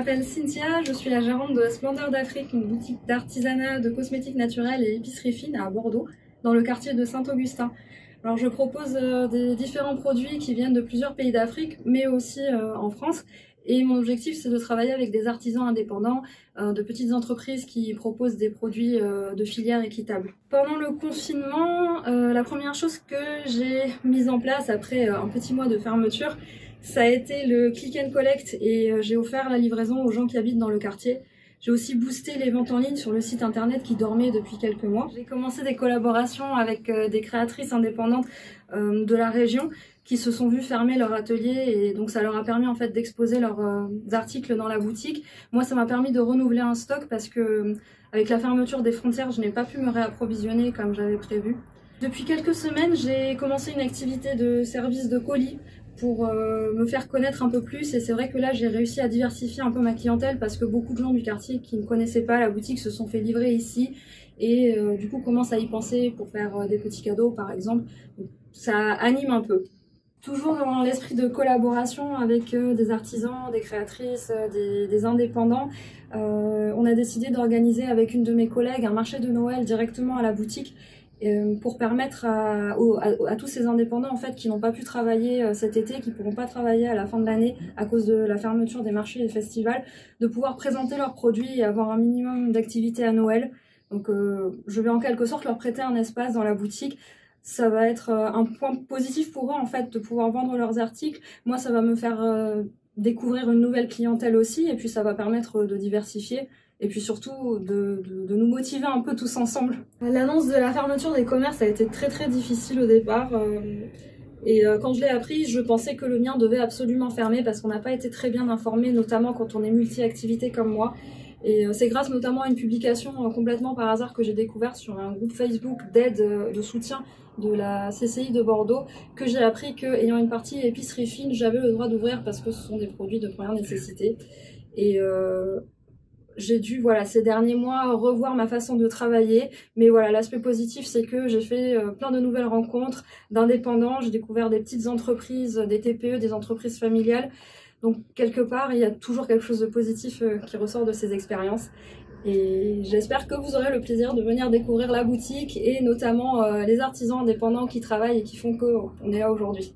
m'appelle Cynthia, je suis la gérante de Splendeur d'Afrique, une boutique d'artisanat de cosmétiques naturels et épicerie fine à Bordeaux, dans le quartier de Saint-Augustin. Alors je propose des différents produits qui viennent de plusieurs pays d'Afrique, mais aussi en France. Et mon objectif, c'est de travailler avec des artisans indépendants, de petites entreprises qui proposent des produits de filière équitable. Pendant le confinement, la première chose que j'ai mise en place après un petit mois de fermeture, ça a été le click and collect et j'ai offert la livraison aux gens qui habitent dans le quartier. J'ai aussi boosté les ventes en ligne sur le site internet qui dormait depuis quelques mois. J'ai commencé des collaborations avec des créatrices indépendantes de la région qui se sont vues fermer leur atelier et donc ça leur a permis en fait d'exposer leurs articles dans la boutique. Moi, ça m'a permis de renouveler un stock parce que avec la fermeture des frontières, je n'ai pas pu me réapprovisionner comme j'avais prévu. Depuis quelques semaines, j'ai commencé une activité de service de colis pour me faire connaître un peu plus, et c'est vrai que là j'ai réussi à diversifier un peu ma clientèle parce que beaucoup de gens du quartier qui ne connaissaient pas la boutique se sont fait livrer ici et du coup commencent à y penser pour faire des petits cadeaux par exemple. Ça anime un peu. Toujours dans l'esprit de collaboration avec des artisans, des créatrices, des indépendants, on a décidé d'organiser avec une de mes collègues un marché de Noël directement à la boutique pour permettre à tous ces indépendants en fait qui n'ont pas pu travailler cet été, qui pourront pas travailler à la fin de l'année à cause de la fermeture des marchés et des festivals, de pouvoir présenter leurs produits et avoir un minimum d'activité à Noël. Donc je vais en quelque sorte leur prêter un espace dans la boutique. Ça va être un point positif pour eux en fait de pouvoir vendre leurs articles. Moi, ça va me faire découvrir une nouvelle clientèle aussi, et puis ça va permettre de diversifier et puis surtout de nous motiver un peu tous ensemble. L'annonce de la fermeture des commerces a été très difficile au départ. Quand je l'ai appris, je pensais que le mien devait absolument fermer parce qu'on n'a pas été très bien informé, notamment quand on est multi-activité comme moi. Et c'est grâce notamment à une publication complètement par hasard que j'ai découverte sur un groupe Facebook d'aide, de soutien de la CCI de Bordeaux, que j'ai appris qu'ayant une partie épicerie fine, j'avais le droit d'ouvrir parce que ce sont des produits de première nécessité. Et j'ai dû, voilà, ces derniers mois, revoir ma façon de travailler. Mais voilà, l'aspect positif, c'est que j'ai fait plein de nouvelles rencontres d'indépendants. J'ai découvert des petites entreprises, des TPE, des entreprises familiales. Donc, quelque part, il y a toujours quelque chose de positif qui ressort de ces expériences. Et j'espère que vous aurez le plaisir de venir découvrir la boutique et notamment les artisans indépendants qui travaillent et qui font qu'on est là aujourd'hui.